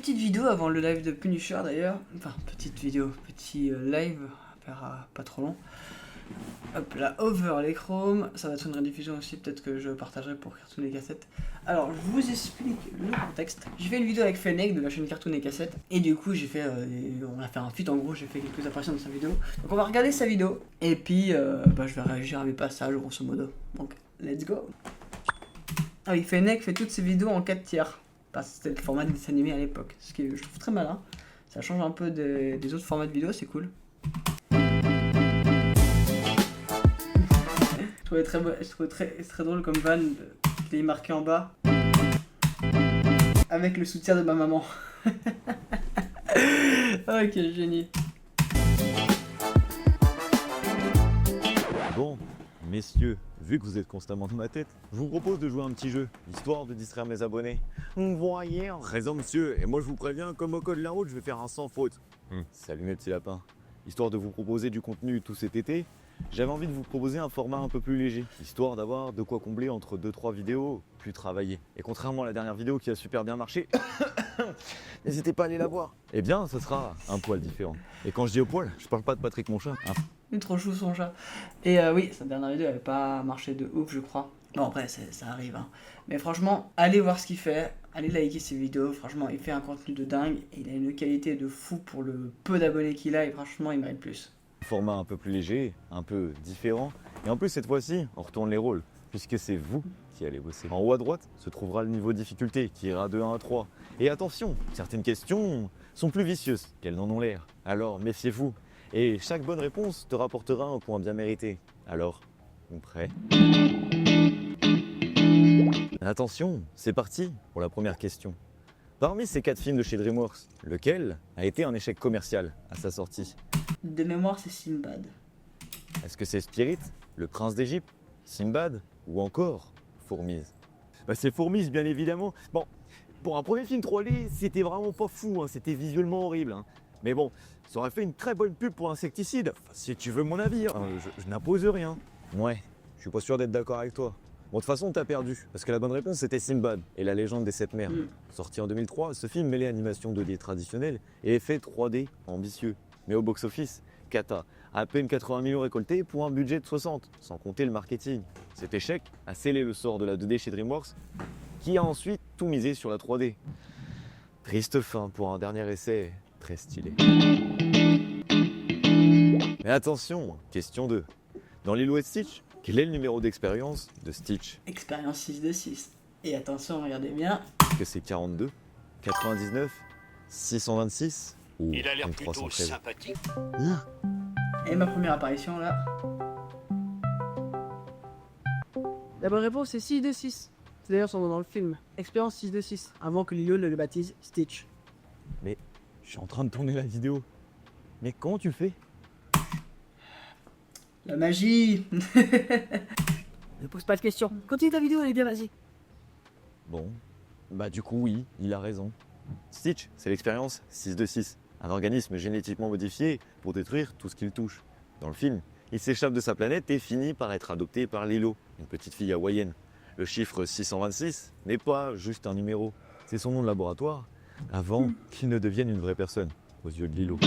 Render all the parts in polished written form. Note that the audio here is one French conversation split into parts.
petite vidéo avant le live de Punisher d'ailleurs. Enfin, petite vidéo, petit live, pas trop long. Hop là, over les chromes. Ça va être une rediffusion aussi, peut-être que je partagerai pour Cartoon et Cassettes. Alors, je vous explique le contexte. J'ai fait une vidéo avec Fennec de la chaîne Cartoon et Cassettes. Et du coup, on a fait un feat en gros, j'ai fait quelques apparitions dans sa vidéo. Donc, on va regarder sa vidéo. Et puis, je vais réagir à mes passages, grosso modo. Donc, let's go. Ah oui, Fennec fait toutes ses vidéos en 4 tiers. Parce que c'était le format de dessin animé à l'époque. Ce que je trouve très malin. Ça change un peu des autres formats de vidéos, c'est cool. Je trouvais très drôle comme van qu'il est marqué en bas. Avec le soutien de ma maman. Oh, quel génie. Bon, messieurs, vu que vous êtes constamment dans ma tête, je vous propose de jouer un petit jeu, histoire de distraire mes abonnés. Vous voyez, raison monsieur, et moi je vous préviens, comme au code de la route, je vais faire un sans faute. Salut mes petits lapins. Histoire de vous proposer du contenu tout cet été, j'avais envie de vous proposer un format un peu plus léger, histoire d'avoir de quoi combler entre 2-3 vidéos plus travaillées. Et contrairement à la dernière vidéo qui a super bien marché, n'hésitez pas à aller la voir. Eh bien, ça sera un poil différent. Et quand je dis au poil, je parle pas de Patrick mon chat. Il est trop chou son chat. Et oui, sa dernière vidéo avait pas marché de ouf, je crois. Bon, après, ça arrive. Hein. Mais franchement, allez voir ce qu'il fait. Allez liker ses vidéos. Franchement, il fait un contenu de dingue. Et il a une qualité de fou pour le peu d'abonnés qu'il a. Et franchement, il mérite plus. Format un peu plus léger, un peu différent. Et en plus, cette fois-ci, on retourne les rôles, puisque c'est vous qui allez bosser. En haut à droite se trouvera le niveau de difficulté, qui ira de 1 à 3. Et attention, certaines questions sont plus vicieuses qu'elles n'en ont l'air. Alors, méfiez-vous. Et chaque bonne réponse te rapportera un point bien mérité. Alors, on prêt? Attention, c'est parti pour la première question. Parmi ces 4 films de chez DreamWorks, lequel a été un échec commercial à sa sortie? De mémoire, c'est Sinbad. Est-ce que c'est Spirit, le prince d'Égypte, Sinbad ou encore Fourmise? C'est Fourmise, bien évidemment. Bon, pour un premier film 3D, c'était vraiment pas fou, hein, c'était visuellement horrible. Hein. Mais bon, ça aurait fait une très bonne pub pour insecticide, enfin, si tu veux mon avis. Hein. Je n'impose rien. Ouais, je suis pas sûr d'être d'accord avec toi. Bon, de toute façon, t'as perdu, parce que la bonne réponse c'était Sinbad et la légende des 7 mers. Sorti en 2003, ce film mêlait animation 2D traditionnelle et effet 3D ambitieux. Mais au box-office, cata, à peine 80 millions récoltés pour un budget de 60, sans compter le marketing. Cet échec a scellé le sort de la 2D chez DreamWorks, qui a ensuite tout misé sur la 3D. Triste fin pour un dernier essai très stylé. Mais attention, question 2. Dans Lilo et Stitch, quel est le numéro d'expérience de Stitch? Expérience 6 de 6. Et attention, regardez bien. Est-ce que c'est 42, 99, 626 ou Il a l'air plutôt 313? sympathique. Et ma première apparition là. La bonne réponse c'est 6 de 6. C'est d'ailleurs son nom dans le film. Expérience 6 de 6. Avant que Lilo ne le baptise Stitch. Mais je suis en train de tourner la vidéo. Mais comment tu fais? La magie. Ne pose pas de questions. Continue ta vidéo, elle est bien, vas-y. Bon, du coup oui, il a raison. Stitch, c'est l'expérience 6 de 6. Un organisme génétiquement modifié pour détruire tout ce qu'il touche. Dans le film, il s'échappe de sa planète et finit par être adopté par Lilo, une petite fille hawaïenne. Le chiffre 626 n'est pas juste un numéro, c'est son nom de laboratoire, avant qu'il ne devienne une vraie personne, aux yeux de Lilo.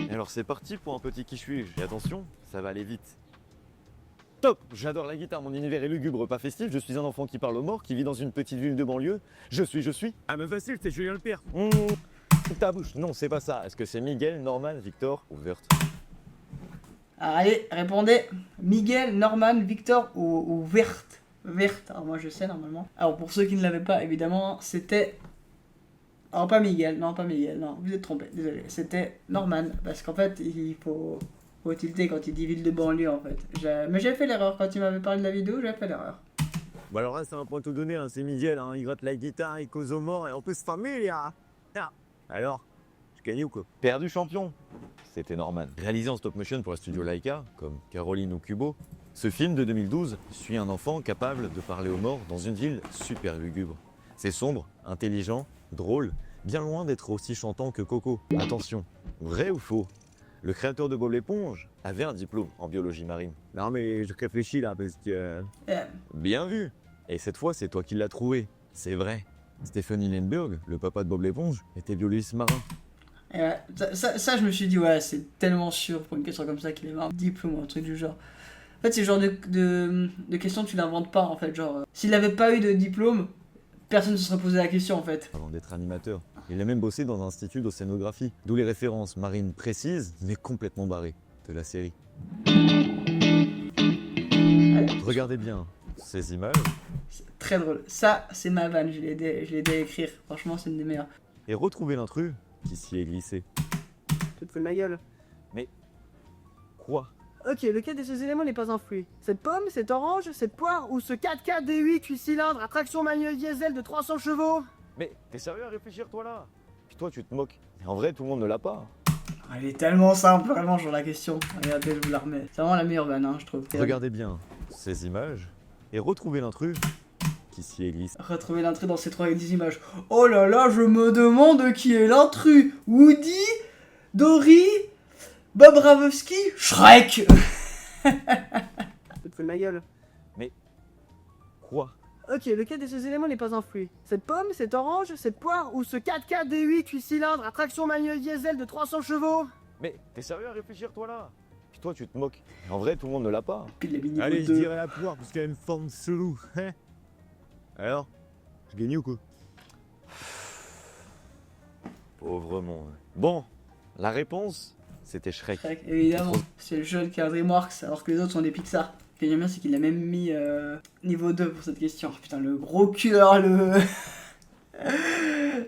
Alors c'est parti pour un petit qui suis-je. Et attention, ça va aller vite. Top! J'adore la guitare, mon univers est lugubre, pas festif. Je suis un enfant qui parle aux morts, qui vit dans une petite ville de banlieue. Je suis. Ah mais facile, c'est Julien Lepers. Ta bouche. Non, c'est pas ça. Est-ce que c'est Miguel, Norman, Victor ou Vert? Alors, allez, répondez. Miguel, Norman, Victor ou Verte. Verte. Alors moi je sais normalement. Alors pour ceux qui ne l'avaient pas, évidemment, c'était... Alors pas Miguel, non, vous êtes trompé, désolé. C'était Norman, parce qu'en fait, il faut tilter quand il dit ville de banlieue en fait. Mais j'ai fait l'erreur, quand il m'avait parlé de la vidéo, j'ai fait l'erreur. Bon alors là, c'est un point tout donné, hein. C'est Miguel, hein. Il gratte la guitare, il cause aux morts, et en plus famille, hein. Alors, je gagnais ou quoi? Perdu champion. C'était Norman. Réalisé en stop motion pour la studio Laika, comme Caroline ou Kubo, ce film de 2012 suit un enfant capable de parler aux morts dans une ville super lugubre. C'est sombre, intelligent, drôle, bien loin d'être aussi chantant que Coco. Attention, vrai ou faux? Le créateur de Bob l'éponge avait un diplôme en biologie marine. Non mais je réfléchis là parce que... Bien vu. Et cette fois c'est toi qui l'as trouvé. C'est vrai. Stephen Hillenburg, le papa de Bob l'éponge, était biologiste marin. Et ouais, ça, je me suis dit, ouais, c'est tellement sûr pour une question comme ça qu'il avait un diplôme ou un truc du genre. En fait, c'est le genre de questions que tu n'inventes pas, en fait. Genre, s'il n'avait pas eu de diplôme, personne ne se serait posé la question, en fait. Avant d'être animateur, il a même bossé dans un institut d'océanographie, d'où les références marines précises, mais complètement barrées, de la série. Regardez bien ces images C'est très drôle. Ça, c'est ma vanne, je l'ai aidé à écrire. Franchement, c'est une des meilleures. et retrouvez l'intrus qui s'y est glissé. Tu te fous de ma gueule. Quoi? Ok, lequel de ces éléments n'est pas un fruit? Cette pomme, cette orange, cette poire ou ce 4x4 D8 8 cylindres à traction manuelle diesel de 300 chevaux? Mais t'es sérieux à réfléchir toi là? Puis toi tu te moques. Et en vrai tout le monde ne l'a pas. Elle est tellement simple, vraiment, genre la question. Regardez, je vous la remets. C'est vraiment la meilleure vanne, hein, je trouve. Regardez bien ces images et retrouvez l'intrus qui s'y est glissé. Retrouver l'intrus dans ces 3 et 10 images. Oh là là, je me demande qui est l'intrus. Woody, Dory, Bob Ravovski, Shrek. Tu te fous de ma gueule. Quoi? Ok, lequel de ces éléments n'est pas un fruit? Cette pomme, cette orange, cette poire ou ce 4x4 D8 8 cylindres à traction manuelle diesel de 300 chevaux? Mais t'es sérieux à réfléchir toi là? Puis toi tu te moques. Et en vrai tout le monde ne l'a pas. Puis il a mis niveau Allez, je 2. dirais la poire parce qu'elle a une forme chelou. Hein? Alors, je gagne ou quoi? Pauvre monde. Bon, la réponse, c'était Shrek. Shrek, évidemment. C'est le jeune qui a un DreamWorks, alors que les autres sont des Pixar. Ce que j'aime bien, c'est qu'il a même mis niveau 2 pour cette question. Oh, putain, le gros cul, alors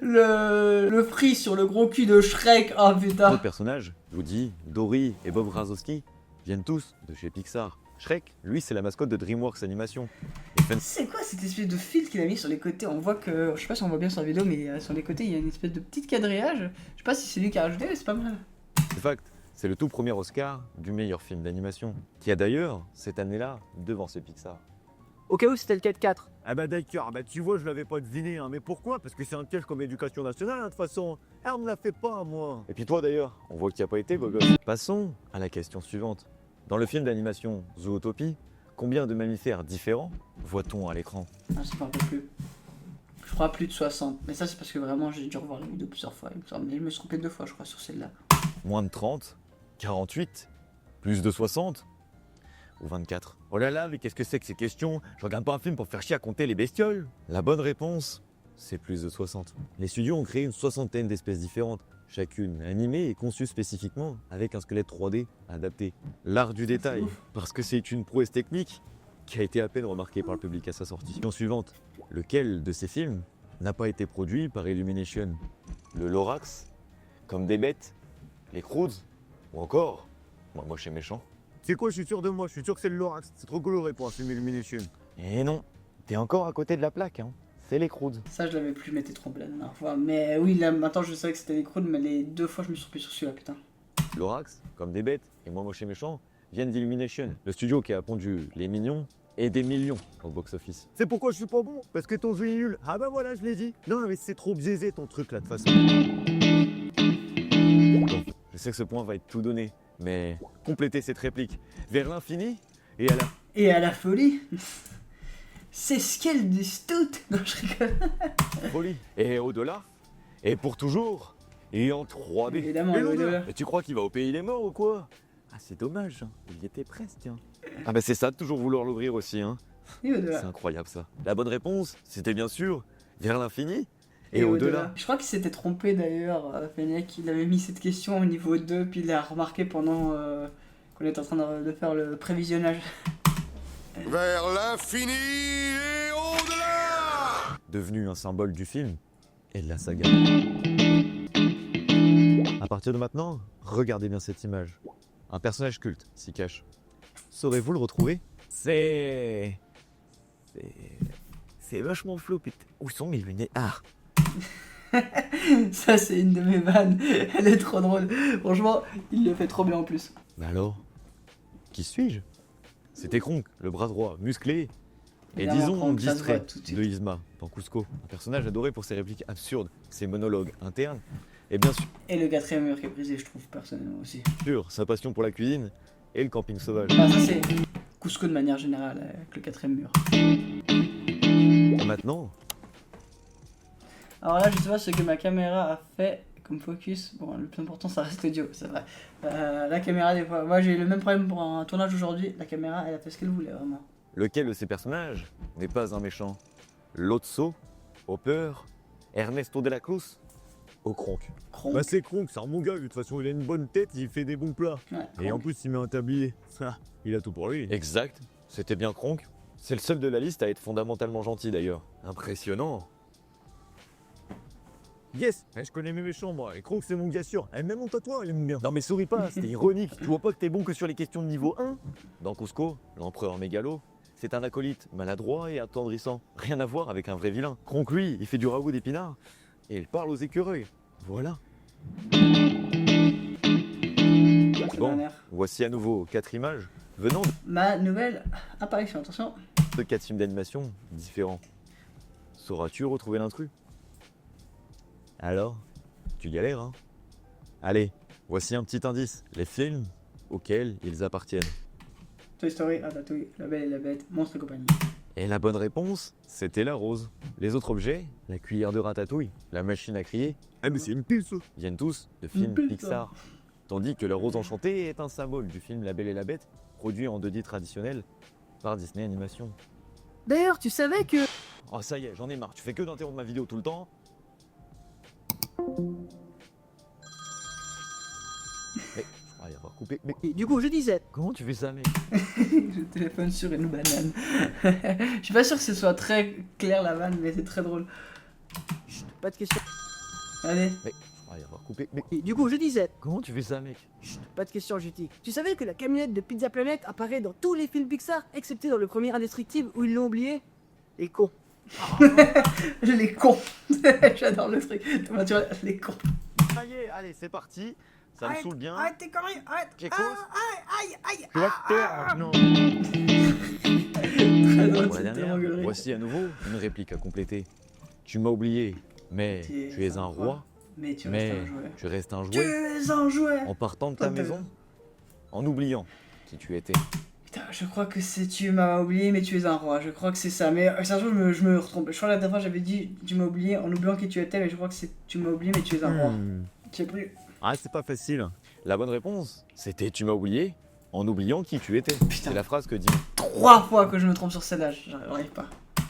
le free sur le gros cul de Shrek. Oh putain. D'autres personnages, Woody, Dory et Bob Razowski, viennent tous de chez Pixar. Shrek, lui, c'est la mascotte de DreamWorks Animation. Et Fun- C'est quoi cette espèce de filtre qu'il a mis sur les côtés? On voit que, je sais pas si on voit bien sur la vidéo, mais sur les côtés il y a une espèce de petit quadrillage. Je sais pas si c'est lui qui a rajouté, mais c'est pas mal. Fact, c'est le tout premier Oscar du meilleur film d'animation, qui a d'ailleurs, cette année-là, devancé Pixar. Au cas où c'était le 4x4. Ah bah d'accord, bah tu vois, je l'avais pas deviné, hein. Mais pourquoi? Parce que c'est un piège comme éducation nationale, hein, de toute façon. Ah, on me l'a fait pas, moi. Et puis toi d'ailleurs, on voit qu'il n'y a pas été, beau gosse. Passons à la question suivante. Dans le film d'animation Zootopie, combien de mammifères différents voit-on à l'écran? Ah, je me rappelle plus. Je crois plus de 60. Mais ça, c'est parce que vraiment j'ai dû revoir la vidéo plusieurs fois. Il me semble. Mais je me suis trompé 2 fois, je crois, sur celle-là. Moins de 30? 48? Plus de 60? Ou 24? Oh là là, mais qu'est-ce que c'est que ces questions? Je regarde pas un film pour faire chier à compter les bestioles. La bonne réponse, c'est plus de 60. Les studios ont créé une soixantaine d'espèces différentes, chacune animée et conçue spécifiquement avec un squelette 3D adapté. L'art du détail, ouf. parce que c'est une prouesse technique qui a été à peine remarquée par le public à sa sortie. Question suivante, lequel de ces films n'a pas été produit par Illumination? Le Lorax, Comme des bêtes, les Croods, ou encore, moi je suis méchant. C'est quoi, je suis sûr de moi, je suis sûr que c'est le Lorax. C'est trop coloré pour un film Illumination. Et non, t'es encore à côté de la plaque, hein. C'est les Croods. Ça, je l'avais plus, je m'étais trompé la dernière fois. Mais oui, là, maintenant, je savais que c'était des crowds, mais les 2 fois, je me suis trompé sur celui-là, putain. Lorax, Comme des bêtes, et moi moche et méchant, viennent d'Illumination, le studio qui a pondu les mignons et des millions au box-office. C'est pourquoi je suis pas bon, parce que ton jeu est nul. Ah bah voilà, je l'ai dit. Non, mais c'est trop biaisé ton truc là, de toute façon. Bon, je sais que ce point va être tout donné, mais complétez cette réplique. Vers l'infini et à la... Et à la folie, c'est ce qu'elle dit toutes. Non, je rigole. folie. Et au-delà, et pour toujours, et en 3D. Évidemment, Et le l'odeur. là. Mais tu crois qu'il va au pays des morts ou quoi? Ah c'est dommage, hein. Il y était presque. Hein. Ah bah c'est ça de toujours vouloir l'ouvrir aussi. Hein. Et au-delà. C'est incroyable ça. La bonne réponse, c'était bien sûr vers l'infini et au-delà. Je crois qu'il s'était trompé d'ailleurs, Fennec. Il avait mis cette question au niveau 2, puis il l'a remarqué pendant qu'on était en train de faire le prévisionnage. Vers l'infini et au-delà! Devenu un symbole du film et de la saga. À partir de maintenant, regardez bien cette image. Un personnage culte s'y cache. Saurez-vous le retrouver? C'est vachement flou, putain. Où sont mes lunettes? Ah! Ça, c'est une de mes vannes. Elle est trop drôle. Franchement, il le fait trop bien en plus. Mais alors, qui suis-je? C'était Kronk, le bras droit, musclé et Évidemment, disons Kronk, ça se voit distrait tout de suite. de Yzma dans Cusco. Un personnage adoré pour ses répliques absurdes, ses monologues internes et bien Et le 4ème mur qui est brisé, je trouve, personnellement aussi. sûr sa passion pour la cuisine et le camping sauvage. Enfin, ça, c'est Cusco de manière générale, avec le 4ème mur. Et maintenant, Alors là, je sais pas ce que ma caméra a fait comme focus. Bon, le plus important, ça reste audio, c'est vrai. La caméra, des fois, moi j'ai eu le même problème pour un tournage aujourd'hui. La caméra, elle a fait ce qu'elle voulait, vraiment. Lequel de ces personnages n'est pas un méchant? Lotso, Hopper, Ernesto de la Cruz, Okronk. Cronk. Bah c'est Kronk, c'est un bon gars, de toute façon il a une bonne tête, il fait des bons plats. Ouais, Et en Cronk. plus il met un tablier. Ah, il a tout pour lui. Exact, c'était bien Kronk. C'est le seul de la liste à être fondamentalement gentil d'ailleurs. Impressionnant. Yes, je connais mes méchants moi, et Kronk c'est mon gars sûr. Et même mon tatouage il aime bien. Non mais souris pas, c'était ironique. Tu vois pas que t'es bon que sur les questions de niveau 1? Dans Cusco, l'empereur mégalo, c'est un acolyte maladroit et attendrissant. Rien à voir avec un vrai vilain. Kronk lui, il fait du ragoût d'épinards et il parle aux écureuils. Voilà. Bon, Dernière. voici à nouveau 4 images venant Ma nouvelle apparition, attention. de 4 films d'animation différents. Sauras-tu retrouver l'intrus? Alors, tu galères, hein? Allez, voici un petit indice. Les films auxquels ils appartiennent. Toy Story, Ratatouille, La Belle et la Bête, Monstre et compagnie. Et la bonne réponse, c'était la rose. Les autres objets, la cuillère de ratatouille, la machine à crier, Ah mais c'est une pile ça. viennent tous de films pile, ça. Pixar. Tandis que la rose enchantée est un symbole du film La Belle et la Bête, produit en 2D traditionnel par Disney Animation. D'ailleurs, tu savais que... Oh ça y est, j'en ai marre, tu fais que d'interrompre ma vidéo tout le temps. Mais, je crois y avoir coupé. Mais Et du coup, je disais... comment tu fais ça, mec? Je téléphone sur une banane. Je suis pas sûr que ce soit très clair la vanne, mais c'est très drôle. Chut, pas de question. Allez. Mais, je crois y avoir coupé. Mais Et du coup, je disais... comment tu fais ça, mec? Chut, pas de question, JT. Tu savais que la camionnette de Pizza Planet apparaît dans tous les films Pixar, excepté dans le premier Indestructible où ils l'ont oublié? Les cons. Les cons. J'adore le truc. Comment tu vois, les cons. Ça y est, allez, c'est parti. Ça me saoule bien. Arrête tes conneries, arrête. J'ai cause. Aïe. Tu vas te taire, non. Très drôle, Pour la c'est dernière, tellement gueulerie. voici à nouveau une réplique à compléter. Tu m'as oublié, mais tu es un roi, Mais tu mais restes un jouet. tu restes un Tu jouet es un jouet. en partant de ta maison, en oubliant qui tu étais. Putain, je crois que c'est tu m'as oublié, mais tu es un roi. Je crois que c'est ça. Mais un jour, je me retrompe. Je crois que la dernière fois, j'avais dit tu m'as oublié en oubliant qui tu étais, mais je crois que c'est tu m'as oublié, mais tu es un roi. Je sais plus. Ah c'est pas facile. La bonne réponse, c'était tu m'as oublié en oubliant qui tu étais. Putain. C'est la phrase que dit 3 fois que je me trompe sur celle-là. J'arrive pas.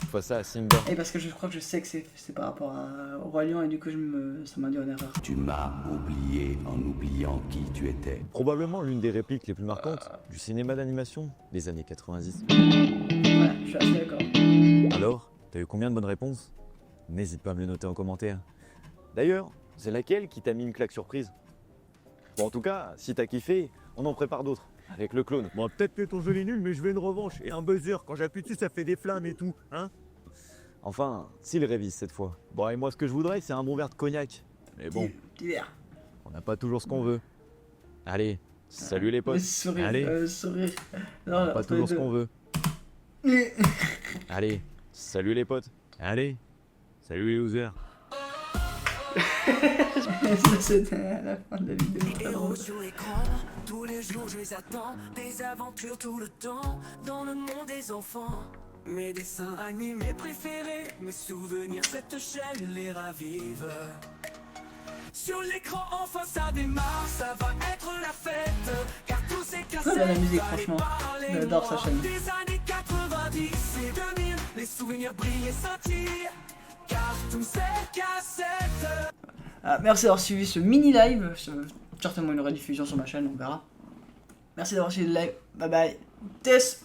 fois ça à Simba. Et parce que je crois que je sais que c'est par rapport au Roi Lion et du coup ça m'a dit en erreur. Tu m'as oublié en oubliant qui tu étais. Probablement l'une des répliques les plus marquantes du cinéma d'animation des années 90. Voilà, je suis assez d'accord. Alors, t'as eu combien de bonnes réponses? N'hésite pas à me le noter en commentaire. D'ailleurs, c'est laquelle qui t'a mis une claque surprise? Bon, en tout cas, si t'as kiffé, on en prépare d'autres, avec le clone. Bon peut-être que ton jeu est nul mais je veux une revanche. Et un buzzer, quand j'appuie dessus ça fait des flammes et tout, hein. Enfin, s'il révise cette fois. Bon, et moi ce que je voudrais, c'est un bon verre de cognac. Mais bon, Petit verre. on n'a pas toujours ce qu'on veut. Allez, salut les potes. Sourire. Allez. Sourire. Non, Pas toujours ce qu'on veut. veut. Allez, salut les potes. Allez, salut les losers. C'était à la fin de la vidéo. Très drôle. Héros sur l'écran, tous les jours je les attends. Des aventures tout le temps, dans le monde des enfants. Mes dessins animés préférés, mes souvenirs, cette chaîne les ravive. Sur l'écran, enfin ça démarre, ça va être la fête. Car tous ces cassettes, Très bien la musique, allaient franchement. parler J'adore moi. sa chaîne. Des années 90 et 2000, les souvenirs brillent et scintillent. Car tous ces cassettes. Ah, merci d'avoir suivi ce mini live. Certainement une rediffusion sur ma chaîne, on verra. Merci d'avoir suivi le live. Bye bye. Tess.